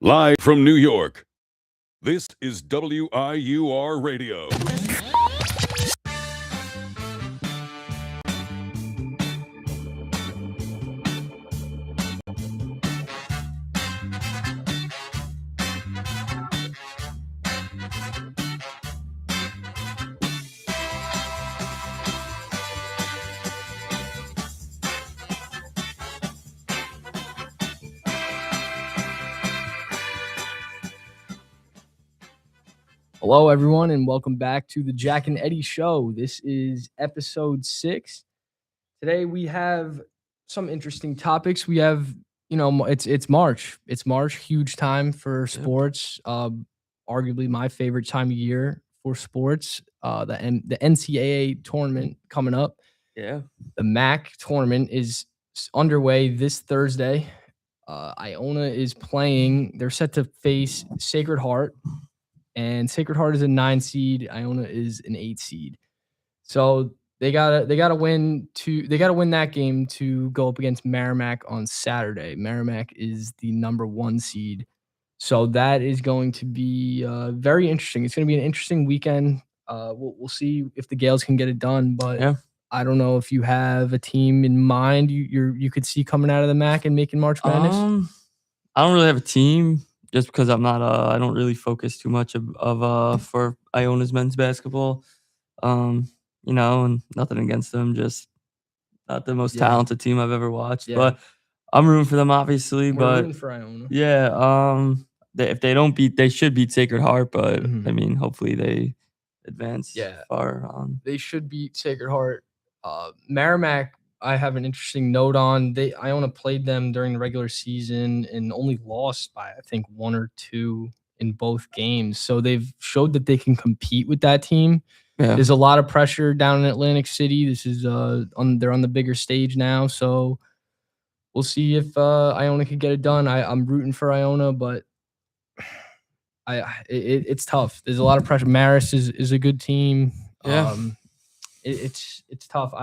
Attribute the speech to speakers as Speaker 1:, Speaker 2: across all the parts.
Speaker 1: Live from New York, this is WIUR Radio.
Speaker 2: Hello, everyone, and welcome back to the Jack and Eddie Show. This is episode 6. Today we have some interesting topics. We have, it's March. It's March, huge time for sports. Arguably my favorite time of year for sports. The NCAA tournament coming up.
Speaker 3: Yeah.
Speaker 2: The MAC tournament is underway this Thursday. Iona is playing. They're set to face Sacred Heart. And Sacred Heart is a 9 seed. Iona is an 8 seed. So they gotta win that game to go up against Merrimack on Saturday. Merrimack is the number 1 seed. So that is going to be very interesting. It's going to be an interesting weekend. We'll see if the Gales can get it done. But
Speaker 3: yeah.
Speaker 2: I don't know if you have a team in mind you could see coming out of the MAC and making March Madness.
Speaker 3: I don't really have a team. Just because I'm not, I don't really focus too much for Iona's men's basketball, and nothing against them, just not the most talented team I've ever watched. Yeah. But I'm rooting for them, obviously.
Speaker 2: We're rooting for Iona.
Speaker 3: Yeah, if they don't they should beat Sacred Heart, but I mean, hopefully they advance far on.
Speaker 2: They should beat Sacred Heart. Merrimack, I have an interesting note on. Iona played them during the regular season and only lost by, I think, 1 or 2 in both games. So they've showed that they can compete with that team. Yeah. There's a lot of pressure down in Atlantic City. This is they're on the bigger stage now. So we'll see if Iona can get it done. I'm rooting for Iona, but it's tough. There's a lot of pressure. Marist is a good team.
Speaker 3: Yeah.
Speaker 2: It's tough.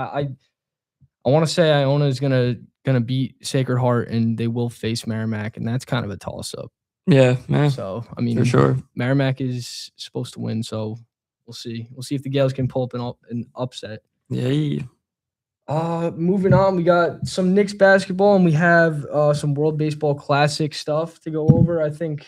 Speaker 2: I want to say Iona is gonna beat Sacred Heart, and they will face Merrimack, and that's kind of a toss-up.
Speaker 3: Yeah, man.
Speaker 2: So I mean,
Speaker 3: for sure,
Speaker 2: Merrimack is supposed to win. So we'll see. We'll see if the Gales can pull up an upset.
Speaker 3: Yeah.
Speaker 2: Moving on, we got some Knicks basketball, and we have some World Baseball Classic stuff to go over. I think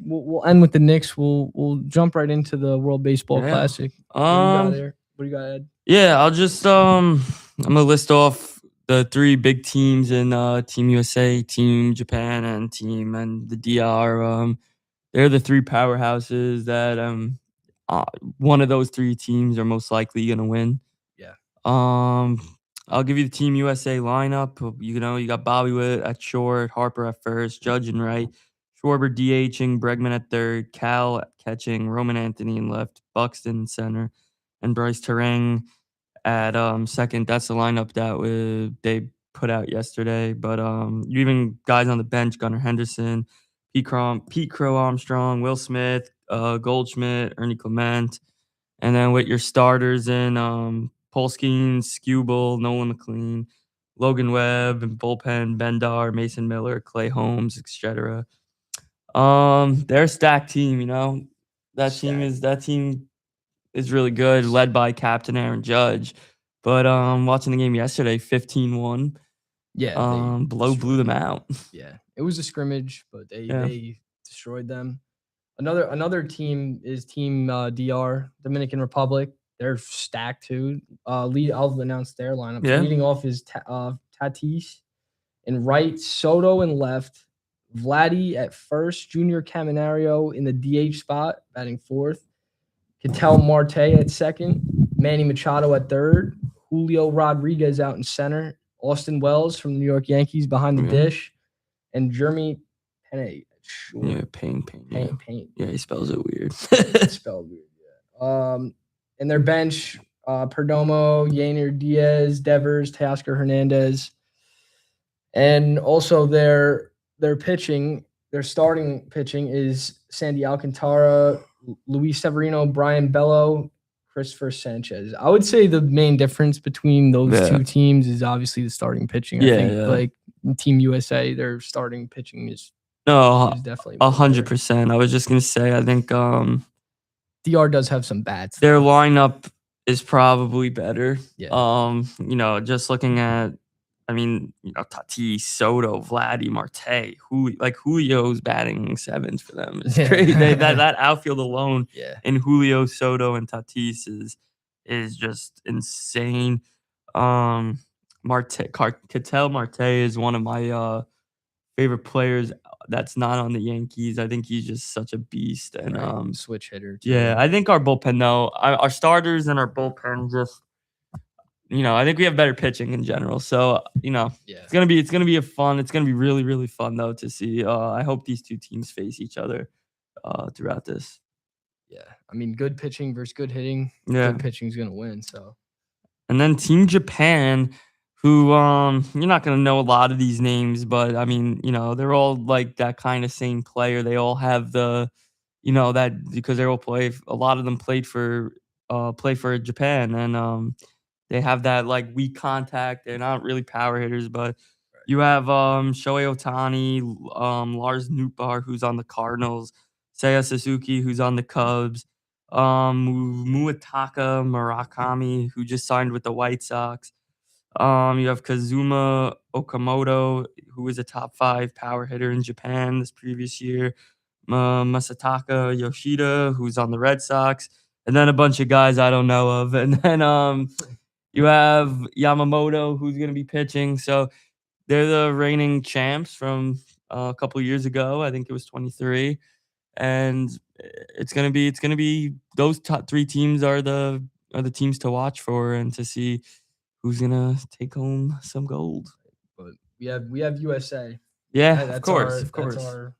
Speaker 2: we'll end with the Knicks. We'll jump right into the World Baseball Classic. What do you got there? What do you got, Ed?
Speaker 3: Yeah, I'll just I'm gonna list off the 3 big teams in Team USA, Team Japan, and the DR. They're the 3 powerhouses that one of those 3 teams are most likely gonna win.
Speaker 2: Yeah.
Speaker 3: I'll give you the Team USA lineup. You got Bobby Witt at short, Harper at first, Judge and right, Schwarber DHing, Bregman at third, Cal at catching, Roman Anthony in left, Buxton in center, and Bryce Terang at second. That's the lineup that they put out yesterday. But you even guys on the bench: Gunnar Henderson, Pete Crow Armstrong, Will Smith, Goldschmidt, Ernie Clement, and then with your starters in Polskin, Skubal, Nolan McLean, Logan Webb, and bullpen Bendar, Mason Miller, Clay Holmes, etc. They're a stacked team. That team is really good, led by Captain Aaron Judge. But watching the game yesterday, 15-1.
Speaker 2: Yeah.
Speaker 3: Blew them out.
Speaker 2: Yeah. It was a scrimmage, but they destroyed them. Another team is Team DR, Dominican Republic. They're stacked too. I'll announce their lineup.
Speaker 3: Yeah.
Speaker 2: Leading off is Tatis in right, Soto in left, Vladdy at first, Junior Caminario in the DH spot, batting fourth. Ketel Marte at second, Manny Machado at third, Julio Rodriguez out in center, Austin Wells from the New York Yankees behind the dish, and Jeremy Payne.
Speaker 3: Yeah, Payne. Yeah, he spells it weird.
Speaker 2: It's spelled weird, yeah. And their bench, Perdomo, Yainer Diaz, Devers, Teoscar Hernandez. And also their pitching, their starting pitching is Sandy Alcantara, Luis Severino, Brian Bello, Christopher Sanchez. I would say the main difference between those 2 teams is obviously the starting pitching. I think like Team USA, their starting pitching is
Speaker 3: No,
Speaker 2: He's definitely more better.
Speaker 3: 100%. I was just gonna say, I think
Speaker 2: DR does have some bats.
Speaker 3: their
Speaker 2: though.
Speaker 3: lineup is probably better.
Speaker 2: Yeah.
Speaker 3: Just looking at, I mean, Tatis, Soto, Vladdy, Marte, Julio's batting seventh for them. It's
Speaker 2: Yeah.
Speaker 3: crazy. That outfield alone
Speaker 2: Yeah.
Speaker 3: in Julio, Soto, and Tatis is just insane. Ketel Marte is one of my favorite players that's not on the Yankees. I think he's just such a beast. And
Speaker 2: Right. Switch hitter too.
Speaker 3: yeah, I think our bullpen though, our starters and our bullpen just, I think we have better pitching in general. So,
Speaker 2: Yeah.
Speaker 3: it's gonna be it's gonna be really, really fun though to see. I hope these two teams face each other throughout this.
Speaker 2: Yeah. I mean, good pitching versus good hitting.
Speaker 3: Yeah.
Speaker 2: Good pitching's gonna win. So
Speaker 3: And then Team Japan, who you're not gonna know a lot of these names, but I mean, they're all like that kind of same player. They all have that because they all a lot of them play for Japan, and they have that like weak contact. They're not really power hitters, but you have Shohei Ohtani, Lars Nootbaar, who's on the Cardinals, Seiya Suzuki, who's on the Cubs, Muataka Murakami, who just signed with the White Sox. You have Kazuma Okamoto, who was a top 5 power hitter in Japan this previous year. Masataka Yoshida, who's on the Red Sox, and then a bunch of guys I don't know of. And then you have Yamamoto, who's going to be pitching. So they're the reigning champs from a couple years ago. I think it was 23, and it's gonna be those top 3 teams are the teams to watch for and to see who's gonna take home some gold.
Speaker 2: but we have USA.
Speaker 3: Yeah,
Speaker 2: That's
Speaker 3: of course.
Speaker 2: That's our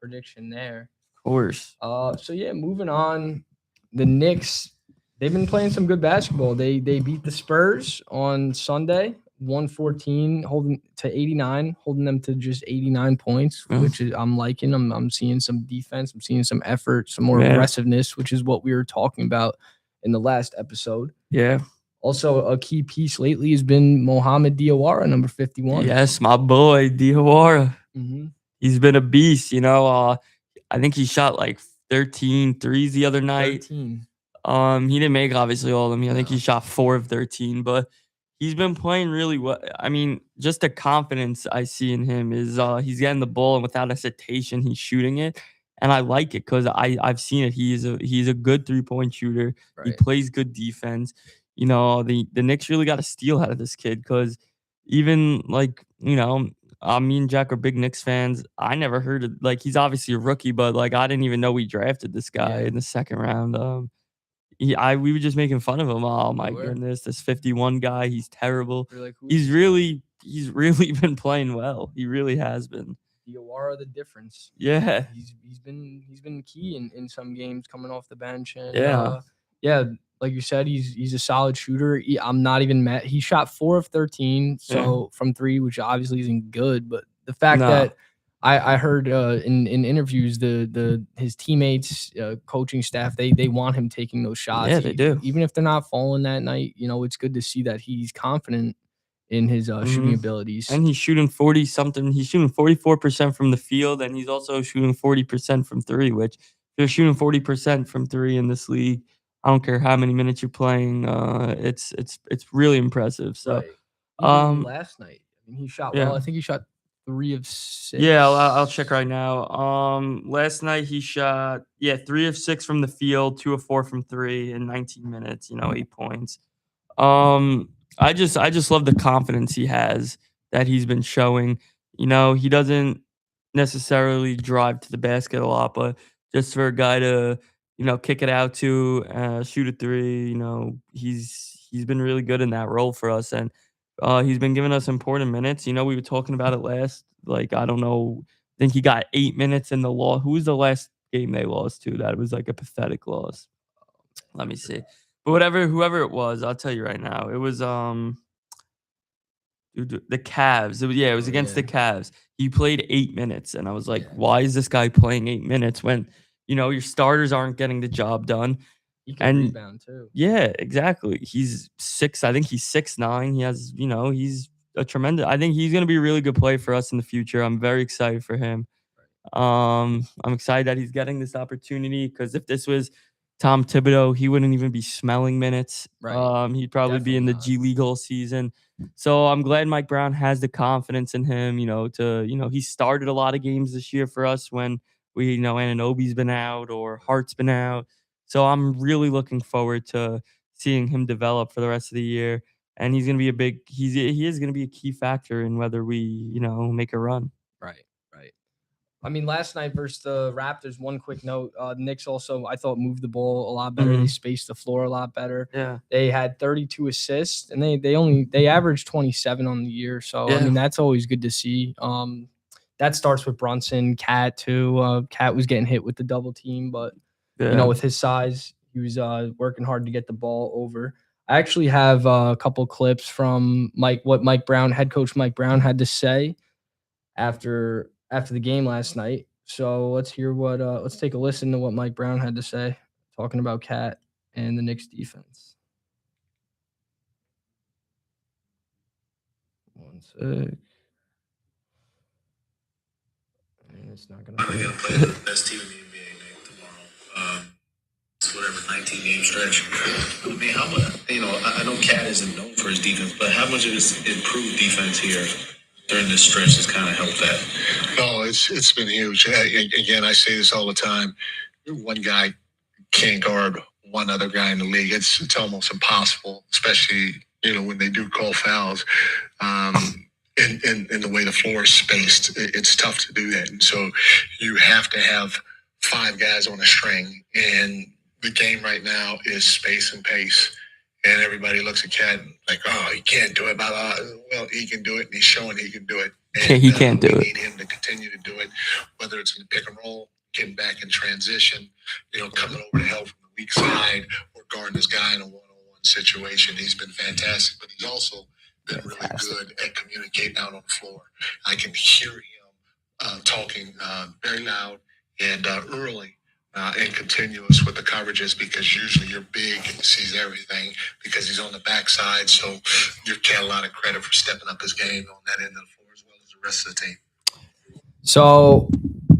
Speaker 2: prediction there.
Speaker 3: Of course.
Speaker 2: So yeah, moving on. The Knicks, they've been playing some good basketball. They beat the Spurs on Sunday, 114, holding to 89, holding them to just 89 points,
Speaker 3: Yeah.
Speaker 2: which is I'm liking. I'm seeing some defense, I'm seeing some effort, some more
Speaker 3: Yeah.
Speaker 2: aggressiveness, which is what we were talking about in the last episode.
Speaker 3: Yeah.
Speaker 2: Also, a key piece lately has been Mohamed Diawara, number 51.
Speaker 3: Yes, my boy Diawara.
Speaker 2: Mm-hmm.
Speaker 3: He's been a beast. I think he shot like 13 threes the other night.
Speaker 2: 13.
Speaker 3: He didn't make obviously all of them. I think
Speaker 2: No.
Speaker 3: he shot 4 of 13, but he's been playing really well. I mean, just the confidence I see in him is he's getting the ball and without hesitation he's shooting it, and I like it because I've seen it. He's a good 3-point shooter. He
Speaker 2: Right.
Speaker 3: plays good defense. The Knicks really got a steal out of this kid because even like me and Jack are big Knicks fans. I never heard of he's obviously a rookie, but like I didn't even know we drafted this guy
Speaker 2: Yeah.
Speaker 3: in the second round. We were just making fun of him. Oh my
Speaker 2: were?
Speaker 3: goodness, this 51 guy, he's terrible.
Speaker 2: We're like, who's
Speaker 3: He's really been playing well. He really has been.
Speaker 2: Diawara the difference?
Speaker 3: Yeah.
Speaker 2: He's been key in some games coming off the bench. And
Speaker 3: Yeah.
Speaker 2: like you said, he's a solid shooter. I'm not even mad. He shot 4 of 13, so from 3, which obviously isn't good. But the fact that I heard in interviews his teammates, coaching staff, they want him taking those shots.
Speaker 3: Yeah, they do.
Speaker 2: Even if they're not falling that night. It's good to see that he's confident in his shooting abilities.
Speaker 3: And he's shooting 40 something. He's shooting 44% from the field, and he's also shooting 40% from 3. Which if you're shooting 40% from 3 in this league, I don't care how many minutes you're playing. It's really impressive. So,
Speaker 2: right. Even last night, I mean, he shot
Speaker 3: yeah.
Speaker 2: well. I think he shot 3 of 6.
Speaker 3: Yeah, I'll check right now. Last night he shot 3 of 6 from the field, 2 of 4 from 3 in 19 minutes. 8 points. I just love the confidence he has that he's been showing. He doesn't necessarily drive to the basket a lot, but just for a guy to kick it out to shoot a 3, he's been really good in that role for us, and he's been giving us important minutes. We were talking about it last. Like I don't know, I think he got 8 minutes in the loss. Who was the last game they lost to? That was like a pathetic loss. Let me see. But whoever it was, I'll tell you right now. It was the Cavs. It was against the Cavs. He played 8 minutes, and I was like, why is this guy playing 8 minutes when your starters aren't getting the job done?
Speaker 2: He can rebound too.
Speaker 3: Yeah, exactly. He's 6. I think he's 6'9". He has, he's a tremendous. I think he's going to be a really good play for us in the future. I'm very excited for him. I'm excited that he's getting this opportunity because if this was Tom Thibodeau, he wouldn't even be smelling minutes.
Speaker 2: Right.
Speaker 3: He'd probably be in
Speaker 2: Definitely
Speaker 3: the
Speaker 2: not.
Speaker 3: G League all season. So I'm glad Mike Brown has the confidence in him, he started a lot of games this year for us when Anunoby's been out or Hart's been out. So I'm really looking forward to seeing him develop for the rest of the year. And he's gonna be he is gonna be a key factor in whether we, make a run.
Speaker 2: Right. Right. I mean, last night versus the Raptors, one quick note, Knicks also, I thought, moved the ball a lot better. They
Speaker 3: Mhm.
Speaker 2: spaced the floor a lot better.
Speaker 3: Yeah.
Speaker 2: They had 32 assists, and they averaged 27 on the year. So, I
Speaker 3: Yeah.
Speaker 2: mean, that's always good to see. That starts with Brunson, Cat too. Cat was getting hit with the double team, but
Speaker 3: Yeah.
Speaker 2: with his size, he was working hard to get the ball over. I actually have a couple clips from what head coach Mike Brown had to say after the game last night. So let's take a listen to what Mike Brown had to say talking about Cat and the Knicks defense. One sec. And it's not gonna
Speaker 4: We're gonna play the best team in the NBA Nick, tomorrow. It's whatever 19 game stretch. I mean, how much? I know Cat isn't known for his defense, but how much of this improved defense here during this stretch has kind of helped that?
Speaker 5: No, it's been huge. Again, I say this all the time. One guy can't guard one other guy in the league. It's almost impossible, especially when they do call fouls. In the way the floor is spaced, it's tough to do that. And so you have to have 5 guys on a string. And the game right now is space and pace. And everybody looks at Cat like, oh, he can't do it. Blah, blah. Well, he can do it, and he's showing he can do it. And,
Speaker 3: He can't do it.
Speaker 5: We need him to continue to do it, whether it's in the pick and roll, getting back in transition, coming over to help from the weak side, or guarding this guy in a one-on-one situation. He's been fantastic, but he's also been really good at communicating out on the floor. I can hear him talking very loud and early. And continuous with the coverages, because usually your big sees everything because he's on the backside. So you get a lot of credit for stepping up his game on that end of the floor as well as the rest of the team.
Speaker 2: So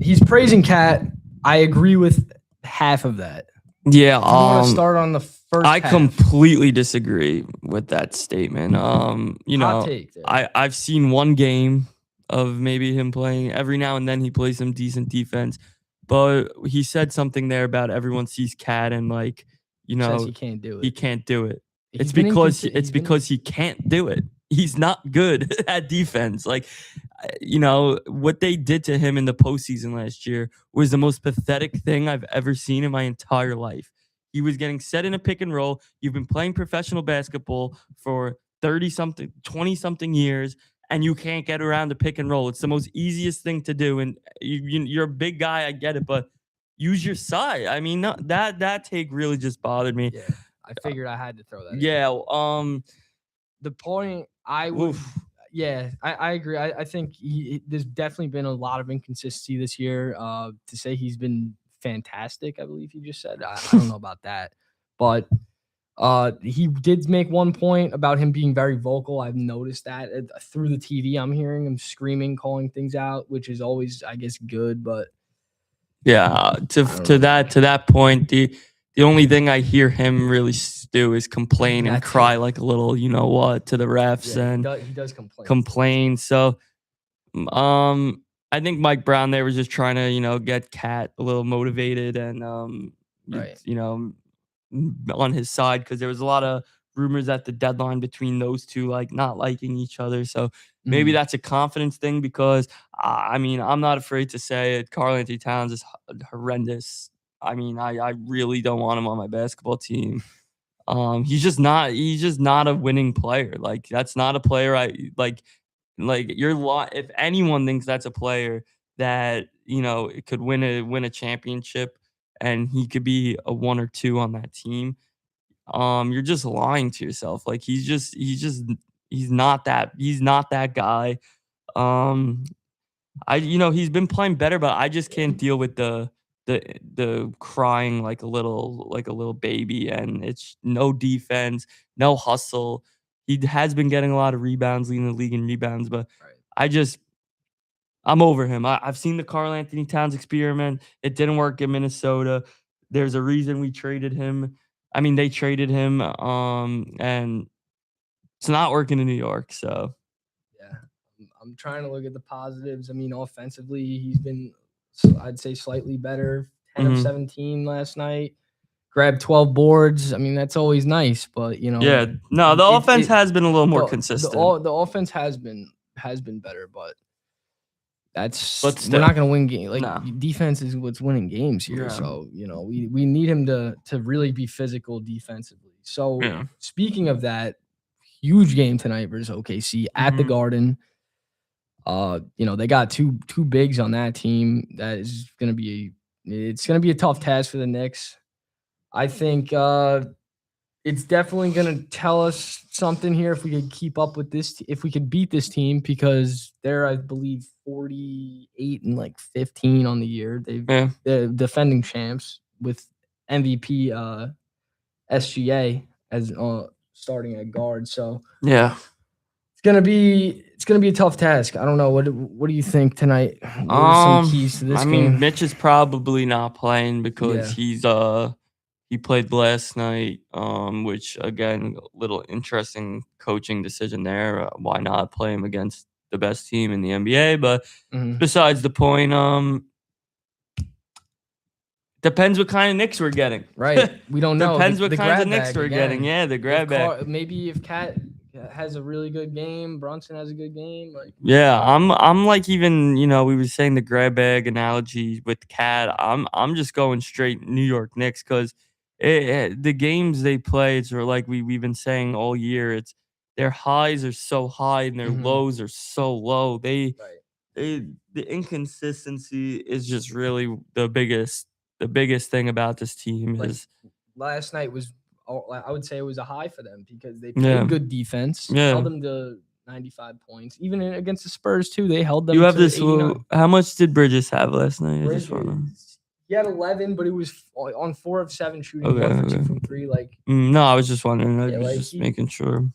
Speaker 2: he's praising Cat. I agree with half of that.
Speaker 3: Yeah.
Speaker 2: I want to start on the first.
Speaker 3: I
Speaker 2: half.
Speaker 3: completely disagree with that statement.
Speaker 2: Hot take there.
Speaker 3: I've seen one game of maybe him playing every now and then. He plays some decent defense, but he said something there about everyone sees Cat and
Speaker 2: Says he can't do it.
Speaker 3: he can't do it.
Speaker 2: He's
Speaker 3: It's
Speaker 2: been
Speaker 3: because
Speaker 2: inconsistent.
Speaker 3: he can't do it. He's not good at defense. What they did to him in the postseason last year was the most pathetic thing I've ever seen in my entire life. He was getting set in a pick and roll. You've been playing professional basketball for 30-something, 20-something years, and you can't get around the pick and roll. It's the most easiest thing to do. And you're a big guy, I get it, but use your side. I mean, that take really just bothered me.
Speaker 2: Yeah, I figured I had to throw that.
Speaker 3: Yeah.
Speaker 2: The point I would.
Speaker 3: Oof.
Speaker 2: Yeah, I agree. I think there's definitely been a lot of inconsistency this year. To say he's been fantastic, I believe you just said. I don't know about that, but he did make one point about him being very vocal. I've noticed that through the TV. I'm hearing him screaming, calling things out, which is always, I guess, good. But
Speaker 3: yeah, to that point, the only thing I hear him really do is complain and
Speaker 2: That's
Speaker 3: cry
Speaker 2: it.
Speaker 3: like a little, to the refs
Speaker 2: yeah,
Speaker 3: and
Speaker 2: he does complain.
Speaker 3: complain. So, I think Mike Brown there was just trying to, get Cat a little motivated and,
Speaker 2: Right.
Speaker 3: on his side, because there was a lot of rumors at the deadline between those two, not liking each other. So maybe
Speaker 2: Mhm.
Speaker 3: that's a confidence thing, because I'm not afraid to say it. Karl-Anthony Towns is horrendous. I mean, I really don't want him on my basketball team. He's just not a winning player. That's not a player I like. If anyone thinks that's a player that it could win a championship and he could be a 1 or 2 on that team, you're just lying to yourself. He's not that guy. He's been playing better, but I just can't deal with the crying like a little baby, and it's no defense, no hustle. He has been getting a lot of rebounds, leading the league in rebounds, but
Speaker 2: Right.
Speaker 3: I I'm over him. I've seen the Karl Anthony Towns experiment. It didn't work in Minnesota. There's a reason we traded him. I mean, they traded him, and it's not working in New York. So
Speaker 2: Yeah, I'm trying to look at the positives. I mean, offensively, he's been, I'd say, slightly better. 10 of
Speaker 3: Mhm.
Speaker 2: 17 last night. Grabbed 12 boards. I mean, that's always nice, but
Speaker 3: yeah, no, the
Speaker 2: it-
Speaker 3: offense
Speaker 2: it-
Speaker 3: has been a little more
Speaker 2: the,
Speaker 3: consistent.
Speaker 2: The offense has been better, but
Speaker 3: But
Speaker 2: we're
Speaker 3: still,
Speaker 2: not going to win games. Like,
Speaker 3: no.
Speaker 2: defense is what's winning games here.
Speaker 3: Yeah.
Speaker 2: So we need him to really be physical defensively. So
Speaker 3: Yeah.
Speaker 2: speaking of that, huge game tonight versus OKC at the
Speaker 3: Mhm.
Speaker 2: Garden. They got two bigs on that team. That is going to be a tough task for the Knicks. I think it's definitely going to tell us something here if we could keep up with this, if we could beat this team, because they're, I believe, 48 and like 15 on the year. They're defending champs with MVP SGA as starting at guard. So
Speaker 3: Yeah.
Speaker 2: it's gonna be a tough task. I don't know. What do you think tonight? What are some keys to this
Speaker 3: I mean,
Speaker 2: game?
Speaker 3: Mitch is probably not playing because
Speaker 2: Yeah.
Speaker 3: he played last night, which again, a little interesting coaching decision there. Why not play him against the best team in the NBA? But
Speaker 2: Mhm.
Speaker 3: besides the point, depends what kind of Knicks we're getting.
Speaker 2: Right. We don't know.
Speaker 3: Depends
Speaker 2: The
Speaker 3: what kinds
Speaker 2: grab
Speaker 3: of Knicks
Speaker 2: bag
Speaker 3: we're getting.
Speaker 2: again.
Speaker 3: Yeah, the grab bag.
Speaker 2: Maybe if Cat has a really good game, Brunson has a good game. Like,
Speaker 3: Yeah, I'm like, even, we were saying the grab bag analogy with Cat. I'm just going straight New York Knicks because the games they play, it's like we've been saying all year. It's their highs are so high and their
Speaker 2: Mhm.
Speaker 3: lows are so low.
Speaker 2: right.
Speaker 3: The inconsistency is just really the biggest thing about this team
Speaker 2: Like,
Speaker 3: is
Speaker 2: last night was, I would say it was a high for them because they
Speaker 3: Yeah.
Speaker 2: played good defense,
Speaker 3: Yeah.
Speaker 2: held them to 95 points. Even against the Spurs too, they held them
Speaker 3: you have
Speaker 2: to
Speaker 3: this.
Speaker 2: 89.
Speaker 3: How much did Bridges have last night? I just wanna.
Speaker 2: Bridges, he had 11, but it was on 4 of 7 shooting,
Speaker 3: Okay,
Speaker 2: 1 for 2
Speaker 3: okay.
Speaker 2: from 3. Like,
Speaker 3: No, I was just wondering. I
Speaker 2: Yeah,
Speaker 3: was
Speaker 2: like,
Speaker 3: just
Speaker 2: he-
Speaker 3: making sure.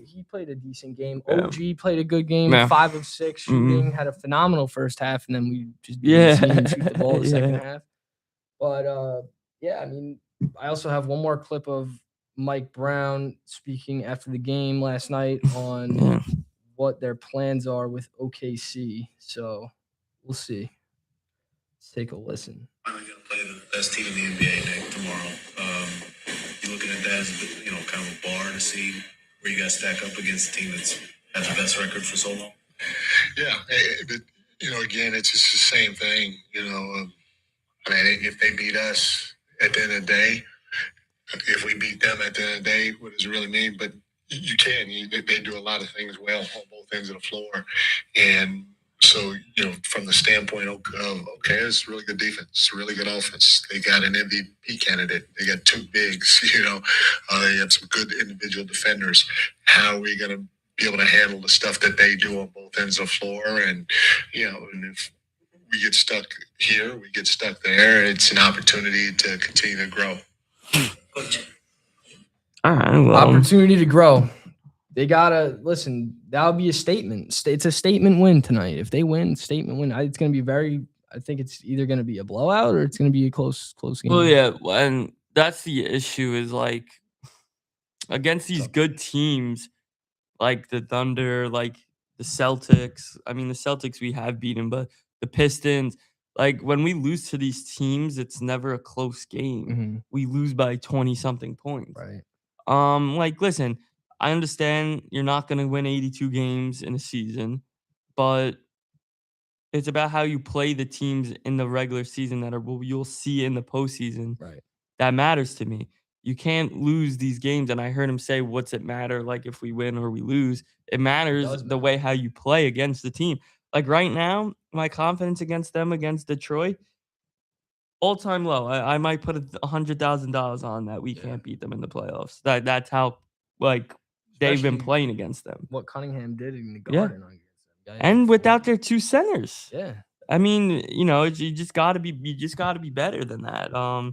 Speaker 2: he played a decent game.
Speaker 3: Yeah.
Speaker 2: OG played a good game,
Speaker 3: Yeah.
Speaker 2: 5 of 6
Speaker 3: Mhm.
Speaker 2: shooting, had a phenomenal first half, and then we just didn't see him shoot the ball the second
Speaker 3: Yeah.
Speaker 2: half. But I mean, I also have one more clip of Mike Brown speaking after the game last night on
Speaker 3: Yeah.
Speaker 2: what their plans are with OKC. So we'll see. Let's take a listen.
Speaker 4: Finally going to play the best team in the NBA Nick, tomorrow. You looking at that as kind of a bar to see where you guys stack up against a team that's had the best record for so long?
Speaker 5: Yeah, again, it's just the same thing. If they beat us at the end of the day, if we beat them at the end of the day, what does it really mean? But you can. They do a lot of things well on both ends of the floor, and so from the standpoint of okay, it's really good defense, it's really good offense. They got an MVP candidate. They got 2 bigs. They have some good individual defenders. How are we going to be able to handle the stuff that they do on both ends of the floor? And and if we get stuck here, we get stuck there, it's an opportunity to continue to grow.
Speaker 4: Coach.
Speaker 3: All right. Well,
Speaker 2: Opportunity to grow. They gotta listen. That would be a statement. It's a statement win tonight. If they win, statement win. It's gonna be I think it's either gonna be a blowout or it's gonna be a close game.
Speaker 3: well, yeah, and that's the issue is like against these good teams, like the Thunder, like the Celtics. I mean, the Celtics we have beaten, but the Pistons, like when we lose to these teams, it's never a close game.
Speaker 2: Mhm.
Speaker 3: We lose by 20-something points.
Speaker 2: Right.
Speaker 3: Like, listen, I understand you're not going to win 82 games in a season, but it's about how you play the teams in the regular season that you'll see in the postseason.
Speaker 2: Right.
Speaker 3: That matters to me. You can't lose these games. And I heard him say, what's it matter? Like if we win or we lose, it matters
Speaker 2: does
Speaker 3: the
Speaker 2: matter.
Speaker 3: way how you play against the team. Like right now, my confidence against Detroit, all-time low. I might put $100,000 on that we can't beat them in the playoffs. That's how they've been
Speaker 2: Especially
Speaker 3: playing against them.
Speaker 2: what Cunningham did in the
Speaker 3: Yeah.
Speaker 2: Garden against them.
Speaker 3: And without their 2 centers.
Speaker 2: Yeah.
Speaker 3: I mean, you just gotta be better than that.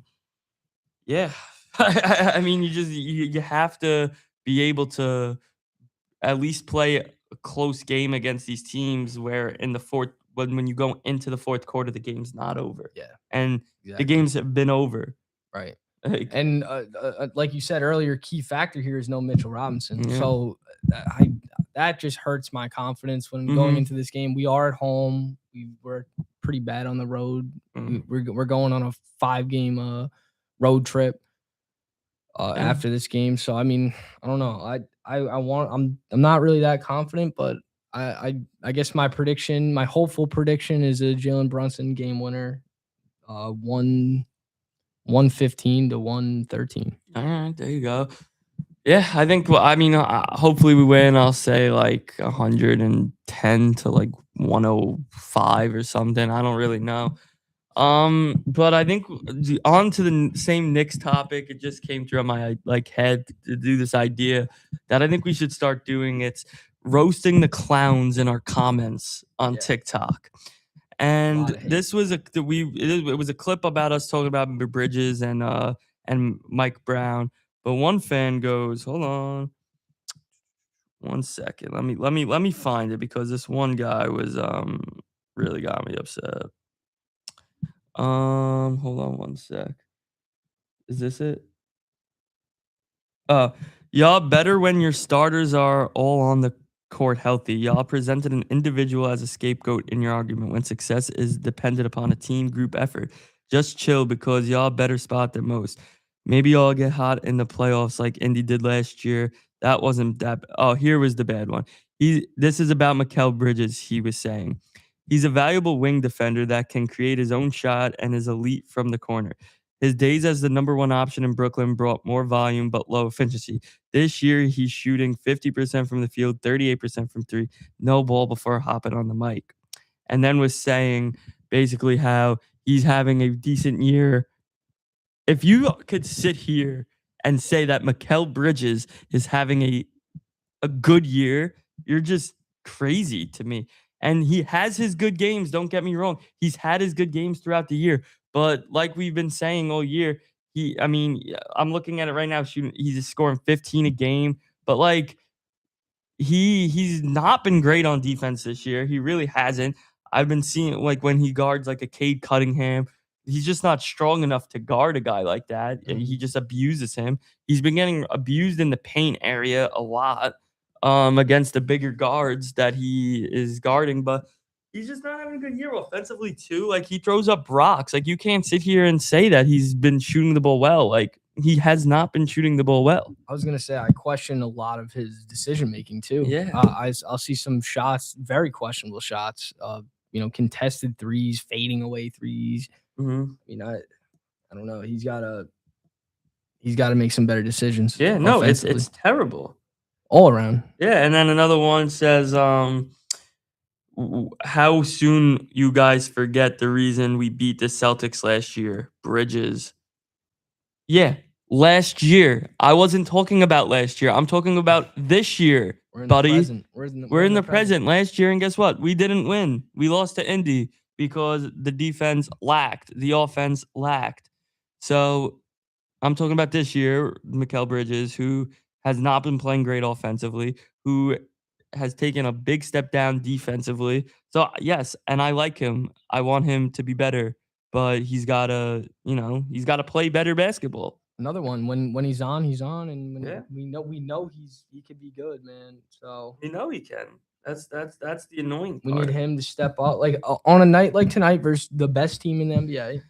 Speaker 3: Yeah. I mean, you have to be able to at least play a close game against these teams where in the fourth when you go into the fourth quarter, the game's not over.
Speaker 2: Yeah,
Speaker 3: And the
Speaker 2: exactly.
Speaker 3: games have been over.
Speaker 2: Right.
Speaker 3: Like,
Speaker 2: And like you said earlier, key factor here is no Mitchell Robinson.
Speaker 3: Yeah.
Speaker 2: So that just hurts my confidence when going into this game. We are at home. We're pretty bad on the road. We're going on a 5-game road trip after this game. So I mean, I don't know. I'm not really that confident, but I guess my hopeful prediction is a Jalen Brunson game winner, 115 to 113.
Speaker 3: all right, there you go. Yeah, I think. Well, I mean, hopefully we win. I'll say like 110 to like 105 or something. I don't really know. But I think on to the same Knicks topic. It just came through my head to do this idea that I think we should start doing. It's roasting the clowns in our comments on TikTok. And this was it was a clip about us talking about Bridges and Mike Brown. But one fan goes, "Hold on, 1 second. Let me find it because this one guy was really got me upset." Hold on 1 sec. Is this it? Y'all better when your starters are all on the court healthy. Y'all presented an individual as a scapegoat in your argument when success is dependent upon a team group effort. Just chill because y'all better spot than most. Maybe y'all get hot in the playoffs like Indy did last year. That wasn't that. Oh, here was the bad one. This is about Mikal Bridges, he was saying. He's a valuable wing defender that can create his own shot and is elite from the corner. His days as the number 1 option in Brooklyn brought more volume but low efficiency. This year, he's shooting 50% from the field, 38% from 3, no ball before hopping on the mic. And then was saying basically how he's having a decent year. If you could sit here and say that Mikal Bridges is having a good year, you're just crazy to me. And he has his good games, don't get me wrong. He's had his good games throughout the year. But like we've been saying all year, I'm looking at it right now, he's scoring 15 a game. But like he's not been great on defense this year. He really hasn't. I've been seeing like when he guards like a Cade Cunningham, he's just not strong enough to guard a guy like that. He just abuses him. He's been getting abused in the paint area a lot against the bigger guards that he is guarding, but he's just not having a good year offensively too. Like he throws up rocks. Like you can't sit here and say that he's been shooting the ball well. Like he has not been shooting the ball well.
Speaker 2: I was gonna say I question a lot of his decision making too.
Speaker 3: Yeah,
Speaker 2: I'll see some shots, very questionable shots. Contested threes, fading away threes. I don't know. He's got to make some better decisions.
Speaker 3: Yeah, no, it's terrible
Speaker 2: all around.
Speaker 3: Yeah, and then another one says, how soon you guys forget the reason we beat the Celtics last year? Bridges. Yeah, last year. I wasn't talking about last year. I'm talking about this year, buddy. We're in the present. Last year, and guess what? We didn't win. We lost to Indy because the defense lacked. The offense lacked. So I'm talking about this year, Mikal Bridges, who has not been playing great offensively, who has taken a big step down defensively. So, yes, and I like him. I want him to be better, but he's got to play better basketball.
Speaker 2: Another one, when he's on, and we know he could be good, man. So
Speaker 3: we know he can. That's the annoying part.
Speaker 2: We need him to step up. Like on a night like tonight versus the best team in the NBA.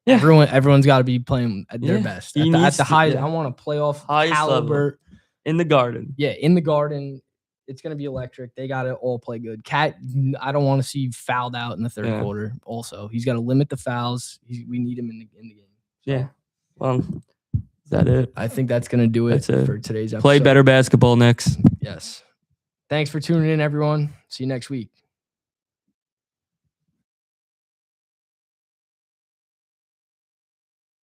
Speaker 2: Yeah. Everyone's got to be playing at their best. At the highest. I want a playoff caliber
Speaker 3: in the Garden.
Speaker 2: Yeah, in the Garden. It's going to be electric. They got to all play good. Cat, I don't want to see fouled out in the third quarter. Also, he's got to limit the fouls. We need him in the game.
Speaker 3: So, yeah. Well, is that it?
Speaker 2: I think that's going to do it for today's episode.
Speaker 3: Play better basketball next.
Speaker 2: Yes. Thanks for tuning in, everyone. See you next week.